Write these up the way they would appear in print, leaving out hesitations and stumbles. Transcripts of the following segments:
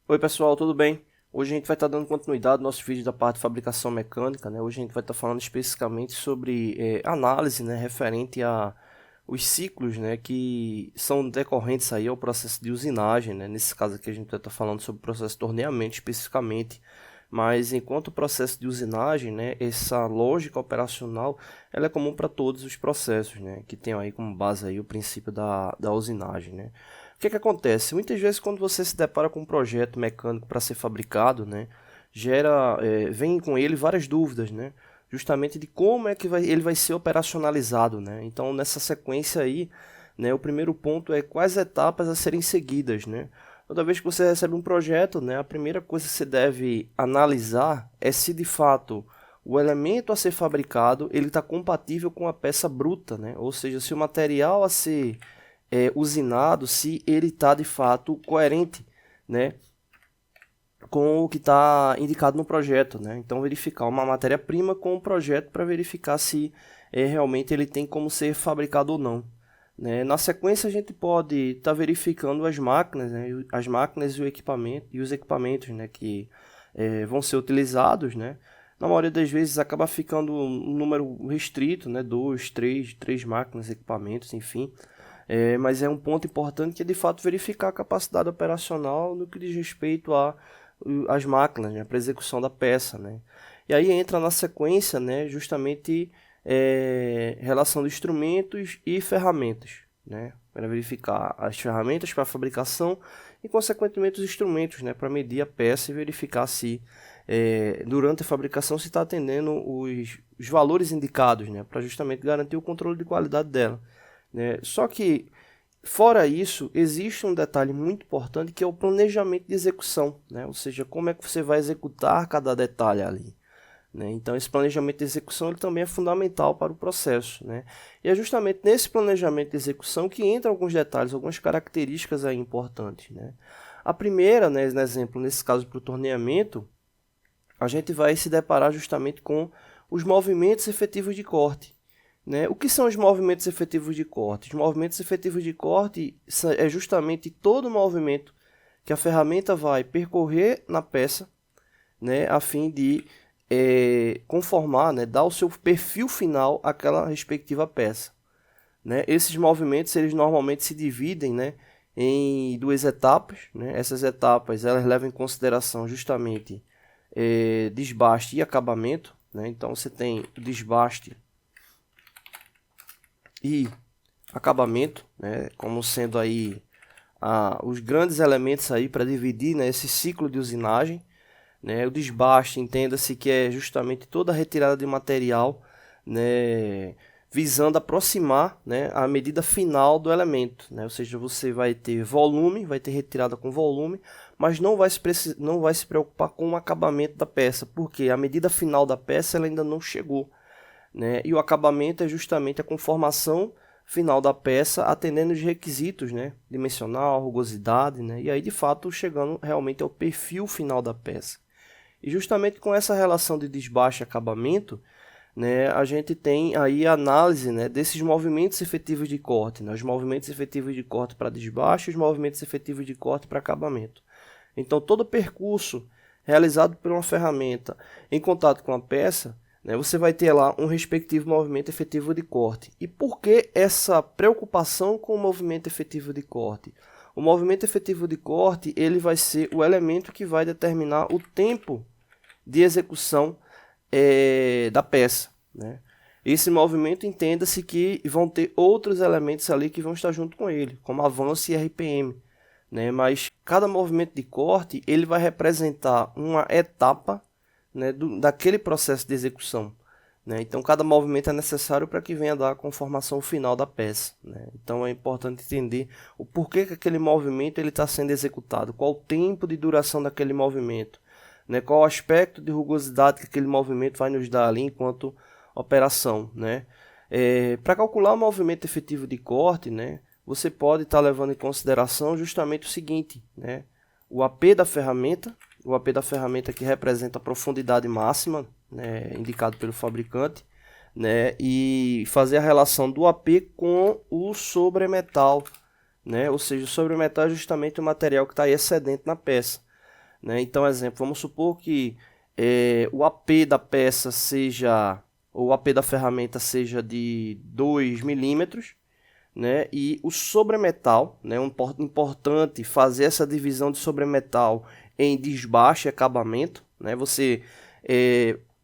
Oi pessoal, tudo bem? Hoje a gente vai estar dando continuidade ao nosso vídeo da parte de fabricação mecânica, né? Hoje a gente vai estar falando especificamente sobre análise, né, referente a os ciclos, né, que são decorrentes aí ao processo de usinagem, né? Nesse caso aqui a gente vai estar falando sobre o processo de torneamento especificamente, mas enquanto o processo de usinagem, né, essa lógica operacional, ela é comum para todos os processos, né, que tem aí como base aí o princípio da usinagem, né? O que é que acontece? Muitas vezes quando você se depara com um projeto mecânico para ser fabricado, né, vem com ele várias dúvidas, né, justamente de como é que ele vai ser operacionalizado, né. Então nessa sequência aí, né, o primeiro ponto é quais etapas a serem seguidas, né. Toda vez que você recebe um projeto, né, a primeira coisa que você deve analisar é se de fato o elemento a ser fabricado ele está compatível com a peça bruta, né, ou seja, se o material a ser usinado, se ele está de fato coerente, né, com o que está indicado no projeto, né? Então verificar uma matéria-prima com o projeto para verificar se realmente ele tem como ser fabricado ou não, né? Na sequência a gente pode estar verificando as máquinas, né? As máquinas e o equipamento e os equipamentos, né? Que vão ser utilizados, né? Na maioria das vezes acaba ficando um número restrito, né? Dois, três máquinas, equipamentos, enfim. Mas é um ponto importante que é de fato verificar a capacidade operacional no que diz respeito às máquinas, né, para execução da peça, né. E aí entra na sequência, né, justamente relação de instrumentos e ferramentas, né, para verificar as ferramentas para a fabricação e consequentemente os instrumentos, né, para medir a peça e verificar se durante a fabricação se está atendendo os valores indicados, né, para justamente garantir o controle de qualidade dela, né? Só que, fora isso, existe um detalhe muito importante que é o planejamento de execução, né? Ou seja, como é que você vai executar cada detalhe ali, né? Então, esse planejamento de execução ele também é fundamental para o processo, né? E é justamente nesse planejamento de execução que entram alguns detalhes, algumas características aí importantes, né? A primeira, né, no exemplo, nesse caso para o torneamento, a gente vai se deparar justamente com os movimentos efetivos de corte, né? O que são os movimentos efetivos de corte? Os movimentos efetivos de corte é justamente todo o movimento que a ferramenta vai percorrer na peça, né, a fim de conformar, né, dar o seu perfil final àquela respectiva peça, né? Esses movimentos eles normalmente se dividem, né, em duas etapas, né? Essas etapas elas levam em consideração justamente desbaste e acabamento, né? Então você tem o desbaste e acabamento, né, como sendo aí os grandes elementos aí para dividir, né, esse ciclo de usinagem, né? O desbaste, entenda-se que é justamente toda a retirada de material, né, visando aproximar, né, a medida final do elemento, né? Ou seja, você vai ter volume, vai ter retirada com volume, mas não vai se preocupar com o acabamento da peça, porque a medida final da peça ela ainda não chegou, né? E o acabamento é justamente a conformação final da peça, atendendo os requisitos, né, dimensional, rugosidade, né? E aí de fato chegando realmente ao perfil final da peça. E justamente com essa relação de desbaste e acabamento, né, a gente tem aí a análise, né, desses movimentos efetivos de corte, né, os movimentos efetivos de corte para desbaste e os movimentos efetivos de corte para acabamento. Então todo o percurso realizado por uma ferramenta em contato com a peça, né, você vai ter lá um respectivo movimento efetivo de corte. E por que essa preocupação com o movimento efetivo de corte? O movimento efetivo de corte ele vai ser o elemento que vai determinar o tempo de execução da peça, né? Esse movimento entenda-se que vão ter outros elementos ali que vão estar junto com ele, como avanço e RPM, né? Mas cada movimento de corte ele vai representar uma etapa, né, daquele processo de execução, né? Então cada movimento é necessário para que venha dar a conformação final da peça, né? Então é importante entender o porquê que aquele movimento ele está sendo executado, qual o tempo de duração daquele movimento, né? Qual o aspecto de rugosidade que aquele movimento vai nos dar ali enquanto operação, né? Para calcular o movimento efetivo de corte, né, você pode estar levando em consideração justamente o seguinte, né? O AP da ferramenta que representa a profundidade máxima, né, indicado pelo fabricante, né, e fazer a relação do AP com o sobremetal, né? Ou seja, o sobremetal é justamente o material que está aí excedente na peça. né? Então, exemplo, vamos supor que o AP da peça seja, ou o AP da ferramenta seja de 2 milímetros, né? E o sobremetal, né? Importante fazer essa divisão de sobremetal em desbaste e acabamento, né? Você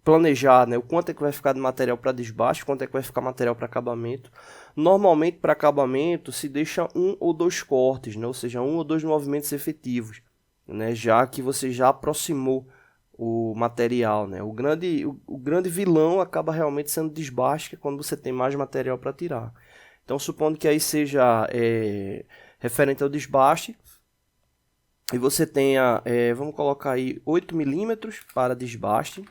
planejar, né, o quanto é que vai ficar de material para desbaste, quanto é que vai ficar material para acabamento. Normalmente, para acabamento, se deixa 1 ou 2 cortes, né? Ou seja, 1 ou 2 movimentos efetivos, né? Já que você já aproximou o material, né? O grande vilão acaba realmente sendo desbaste, que é quando você tem mais material para tirar. Então, supondo que aí seja referente ao desbaste, e você tenha, vamos colocar aí 8 milímetros para desbaste,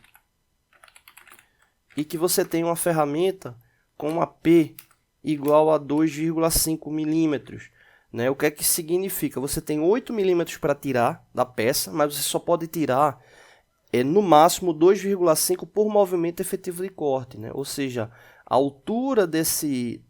e que você tenha uma ferramenta com uma P igual a 2,5 milímetros. Né? O que é que significa? Você tem 8 milímetros para tirar da peça, mas você só pode tirar no máximo 2,5 por movimento efetivo de corte. Né? Ou seja, a altura desse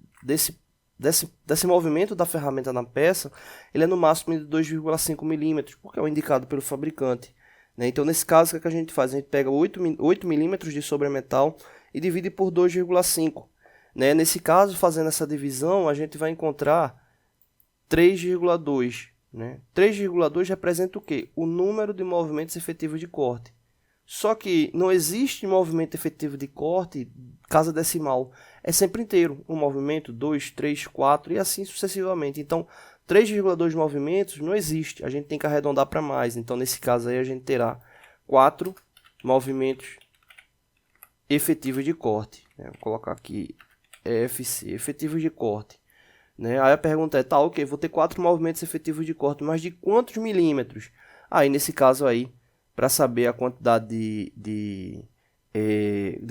movimento da ferramenta na peça, ele é no máximo de 2,5 milímetros, porque é o indicado pelo fabricante. Né? Então, nesse caso, o que a gente faz? A gente pega 8 milímetros de sobremetal e divide por 2,5. Né? Nesse caso, fazendo essa divisão, a gente vai encontrar 3,2. Né? 3,2 representa o quê? O número de movimentos efetivos de corte. Só que não existe movimento efetivo de corte casa decimal. É sempre inteiro. Um movimento, 2, 3, 4 e assim sucessivamente. Então, 3,2 movimentos não existe. A gente tem que arredondar para mais. Então, nesse caso aí, a gente terá 4 movimentos efetivos de corte. Vou colocar aqui EFC, efetivos de corte. Né? Aí a pergunta é, tá, ok, vou ter 4 movimentos efetivos de corte, mas de quantos milímetros? Aí, nesse caso aí, para saber a quantidade de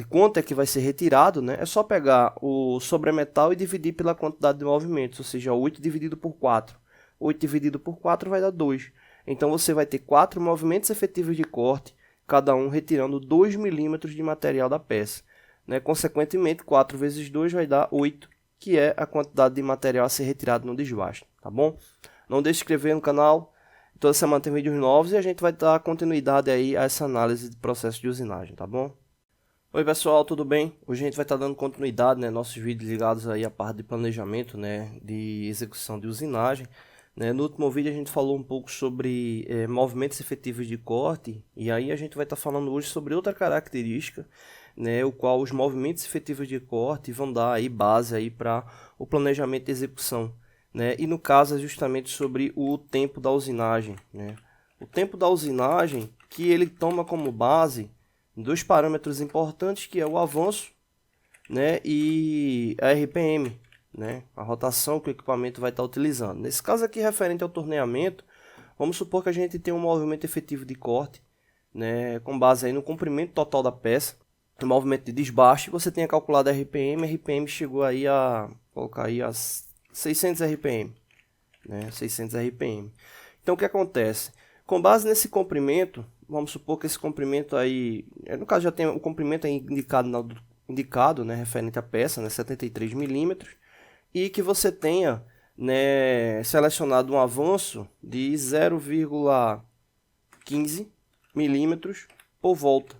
quanto é que vai ser retirado, né? É só pegar o sobremetal e dividir pela quantidade de movimentos, ou seja, 8 dividido por 4. 8 dividido por 4 vai dar 2. Então, você vai ter 4 movimentos efetivos de corte, cada um retirando 2 milímetros de material da peça. Né? Consequentemente, 4 vezes 2 vai dar 8, que é a quantidade de material a ser retirado no desbaste, tá bom? Não deixe de se inscrever no canal. Toda semana tem vídeos novos e a gente vai dar continuidade aí a essa análise de processo de usinagem, tá bom? Oi pessoal, tudo bem? Hoje a gente vai estar dando continuidade, né, nossos vídeos ligados aí à parte de planejamento, né, de execução de usinagem. Né? No último vídeo a gente falou um pouco sobre movimentos efetivos de corte e aí a gente vai estar falando hoje sobre outra característica, né, o qual os movimentos efetivos de corte vão dar aí base aí para o planejamento de execução. Né? E no caso é justamente sobre o tempo da usinagem. Né? O tempo da usinagem que ele toma como base 2 parâmetros importantes, que é o avanço, né, e a RPM, né, a rotação que o equipamento vai estar utilizando. Nesse caso aqui referente ao torneamento, vamos supor que a gente tem um movimento efetivo de corte, né, com base aí no comprimento total da peça, no movimento de desbaste, você tenha calculado a RPM chegou aí a colocar aí as 600 RPM, né? 600 RPM. Então, o que acontece? Com base nesse comprimento, vamos supor que esse comprimento aí, no caso já tem o comprimento aí indicado, né, referente à peça, né, 73 milímetros, e que você tenha, né, selecionado um avanço de 0,15 milímetros por volta,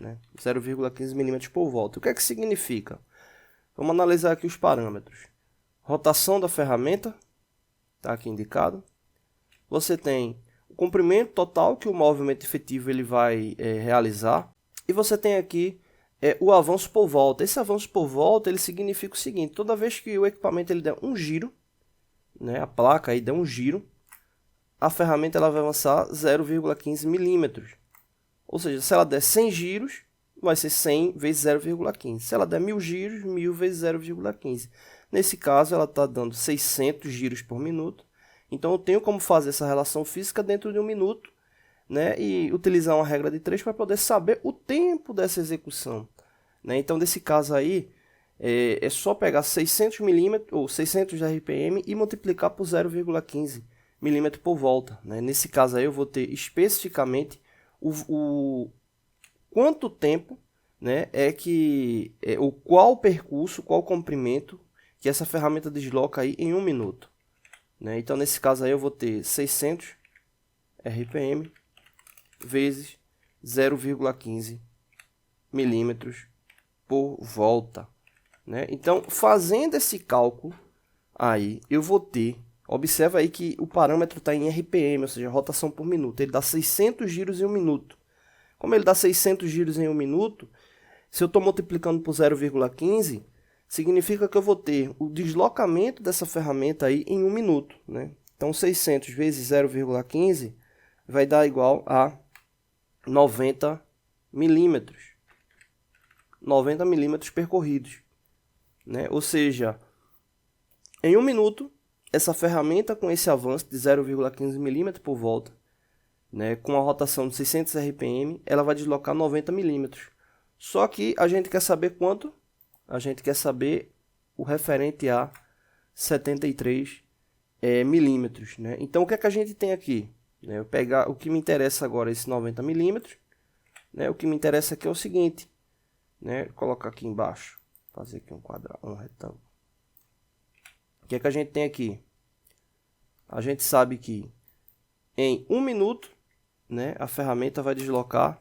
né, 0,15 milímetros por volta. O que é que significa? Vamos analisar aqui os parâmetros. Rotação da ferramenta, está aqui indicado. Você tem o comprimento total que o movimento efetivo ele vai realizar. E você tem aqui o avanço por volta. Esse avanço por volta ele significa o seguinte: toda vez que o equipamento ele der um giro, né, a placa aí der um giro, a ferramenta ela vai avançar 0,15 milímetros. Ou seja, se ela der 100 giros, vai ser 100 vezes 0,15. Se ela der 1000 giros, 1000 vezes 0,15. Nesse caso, ela está dando 600 giros por minuto. Então, eu tenho como fazer essa relação física dentro de um minuto, né? E utilizar uma regra de 3 para poder saber o tempo dessa execução. Né? Então, nesse caso aí, é só pegar 600 milímetros ou 600 RPM e multiplicar por 0,15 milímetro por volta. Né? Nesse caso aí, eu vou ter especificamente o quanto tempo, né, qual percurso, qual comprimento que essa ferramenta desloca aí em 1 minuto. Né? Então, nesse caso aí, eu vou ter 600 RPM vezes 0,15 milímetros por volta, né? Então, fazendo esse cálculo, aí eu vou ter, observa aí que o parâmetro está em RPM, ou seja, rotação por minuto, ele dá 600 giros em um minuto. Como ele dá 600 giros em um minuto, se eu estou multiplicando por 0,15, significa que eu vou ter o deslocamento dessa ferramenta aí em um minuto, né? Então, 600 vezes 0,15 vai dar igual a 90 milímetros. 90 milímetros percorridos, né? Ou seja, em um minuto, essa ferramenta com esse avanço de 0,15 milímetros por volta, né, com a rotação de 600 RPM, ela vai deslocar 90 milímetros. Só que a gente quer saber quanto? A gente quer saber o referente a 73 milímetros, né? Então, o que é que a gente tem aqui? Né, eu pegar o que me interessa agora é esse 90 milímetros, né? O que me interessa aqui é o seguinte, né? Colocar aqui embaixo, fazer aqui um quadrado, um retângulo. O que é que a gente tem aqui? A gente sabe que em um minuto, né, a ferramenta vai deslocar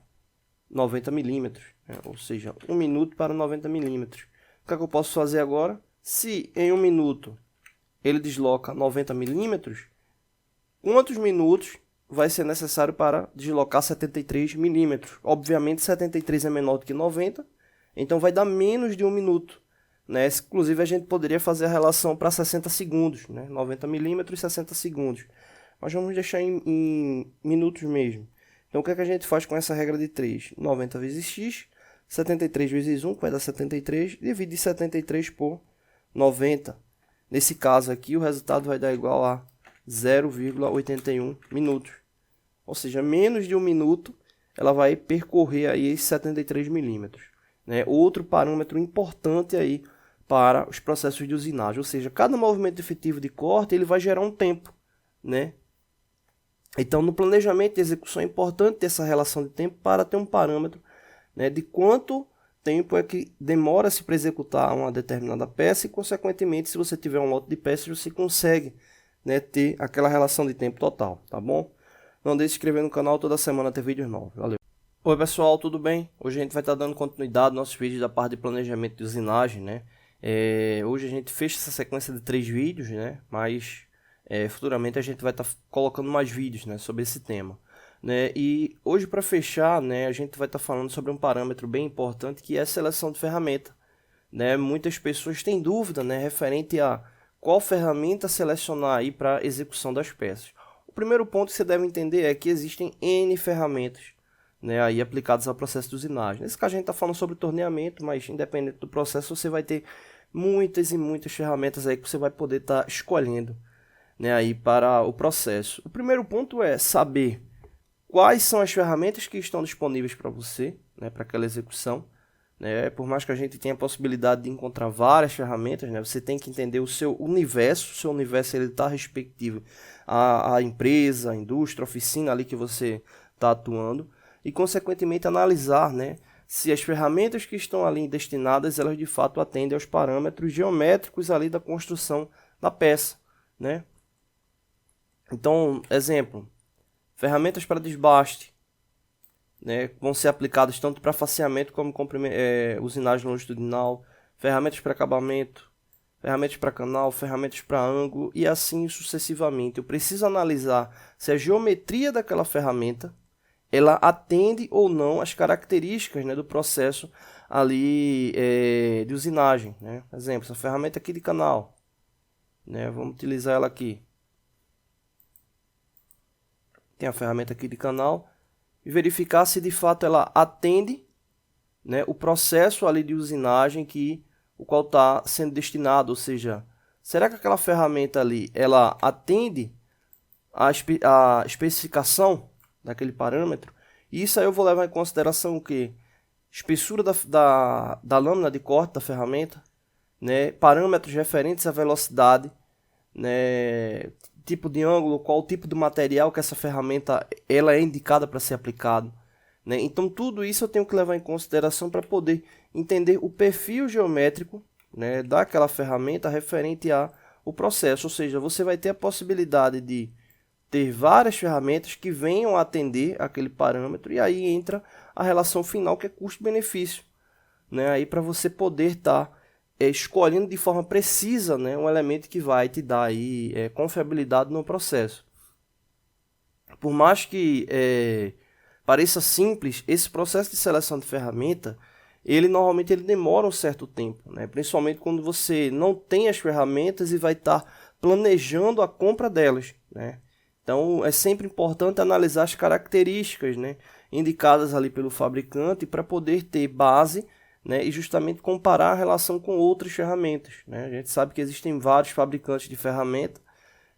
90 milímetros, né? Ou seja, 1 minuto para 90 milímetros. O que é que eu posso fazer agora? Se em um minuto ele desloca 90 milímetros, quantos minutos vai ser necessário para deslocar 73 milímetros? Obviamente, 73 é menor do que 90, então vai dar menos de um minuto, né? Inclusive, a gente poderia fazer a relação para 60 segundos, né? 90 milímetros e 60 segundos. Mas vamos deixar em minutos mesmo. Então, o que é que a gente faz com essa regra de 3? 90 vezes x, 73 vezes 1, que vai dar 73, divide 73 por 90. Nesse caso aqui, o resultado vai dar igual a 0,81 minutos. Ou seja, menos de um minuto, ela vai percorrer aí esses 73 milímetros. Né? Outro parâmetro importante aí para os processos de usinagem, ou seja, cada movimento efetivo de corte ele vai gerar um tempo, né? Então, no planejamento de execução é importante ter essa relação de tempo para ter um parâmetro, né, de quanto tempo é que demora-se para executar uma determinada peça e, consequentemente, se você tiver um lote de peças, você consegue, né, ter aquela relação de tempo total, tá bom? Não deixe de se inscrever no canal, toda semana tem vídeos novos. Valeu! Oi pessoal, tudo bem? Hoje a gente vai estar dando continuidade aos nossos vídeos da parte de planejamento de usinagem, né? Hoje a gente fecha essa sequência de 3 vídeos, né? Mas futuramente a gente vai estar colocando mais vídeos, né, sobre esse tema, né? E hoje, para fechar, né, a gente vai estar falando sobre um parâmetro bem importante, que é a seleção de ferramenta, né? Muitas pessoas têm dúvida, né, referente a qual ferramenta selecionar aí para execução das peças. O primeiro ponto que você deve entender é que existem N ferramentas, né, aí aplicadas ao processo de usinagem. Nesse caso a gente está falando sobre torneamento, mas independente do processo você vai ter muitas e muitas ferramentas aí que você vai poder estar escolhendo, né, aí para o processo. O primeiro ponto é saber quais são as ferramentas que estão disponíveis para você, né, para aquela execução. Né? Por mais que a gente tenha a possibilidade de encontrar várias ferramentas, né, você tem que entender o seu universo ele está respectivo à empresa, à indústria, à oficina ali que você está atuando, e consequentemente analisar, né, se as ferramentas que estão ali destinadas, elas de fato atendem aos parâmetros geométricos ali da construção da peça, né? Então, exemplo, ferramentas para desbaste, né, vão ser aplicadas tanto para faceamento como usinagem longitudinal, ferramentas para acabamento, ferramentas para canal, ferramentas para ângulo e assim sucessivamente. Eu preciso analisar se a geometria daquela ferramenta ela atende ou não as características, né, do processo ali de usinagem, né? Exemplo, essa ferramenta aqui de canal, né, vamos utilizar ela aqui. Tem a ferramenta aqui de canal e verificar se de fato ela atende, né, o processo ali de usinagem o qual está sendo destinado, ou seja, será que aquela ferramenta ali ela atende a especificação daquele parâmetro? E isso aí eu vou levar em consideração o que? Espessura da lâmina de corte da ferramenta, né, parâmetros referentes à velocidade, né, tipo de ângulo, qual o tipo de material que essa ferramenta ela é indicada para ser aplicado, né? Então tudo isso eu tenho que levar em consideração para poder entender o perfil geométrico, né, daquela ferramenta referente ao processo, ou seja, você vai ter a possibilidade de ter várias ferramentas que venham a atender aquele parâmetro, e aí entra a relação final, que é custo-benefício, né? Aí para você poder estar escolhendo de forma precisa, né, um elemento que vai te dar aí confiabilidade no processo. Por mais que pareça simples, esse processo de seleção de ferramenta, ele normalmente demora um certo tempo, né? Principalmente quando você não tem as ferramentas e vai estar planejando a compra delas, né? Então é sempre importante analisar as características, né, indicadas ali pelo fabricante para poder ter base, né, e justamente comparar a relação com outras ferramentas, né? A gente sabe que existem vários fabricantes de ferramenta,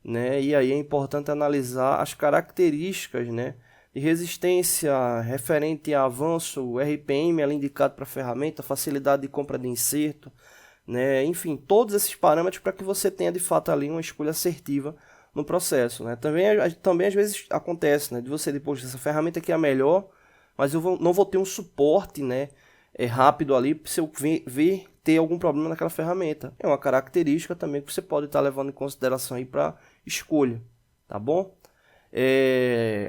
né, e aí é importante analisar as características, né, de resistência referente a avanço, RPM ali indicado para a ferramenta, facilidade de compra de inserto, né, enfim, todos esses parâmetros para que você tenha de fato ali uma escolha assertiva no processo, né. Também às vezes acontece, né, de você depois essa ferramenta aqui é a melhor, mas não vou ter um suporte, né, rápido ali se eu ver ter algum problema naquela ferramenta. É uma característica também que você pode estar levando em consideração aí para escolha, tá bom?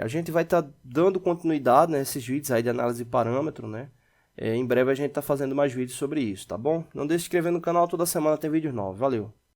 A gente vai estar dando continuidade nesses vídeos aí de análise de parâmetro, né? Em breve a gente está fazendo mais vídeos sobre isso, tá bom? Não deixe de se inscrever no canal, toda semana tem vídeos novos. Valeu!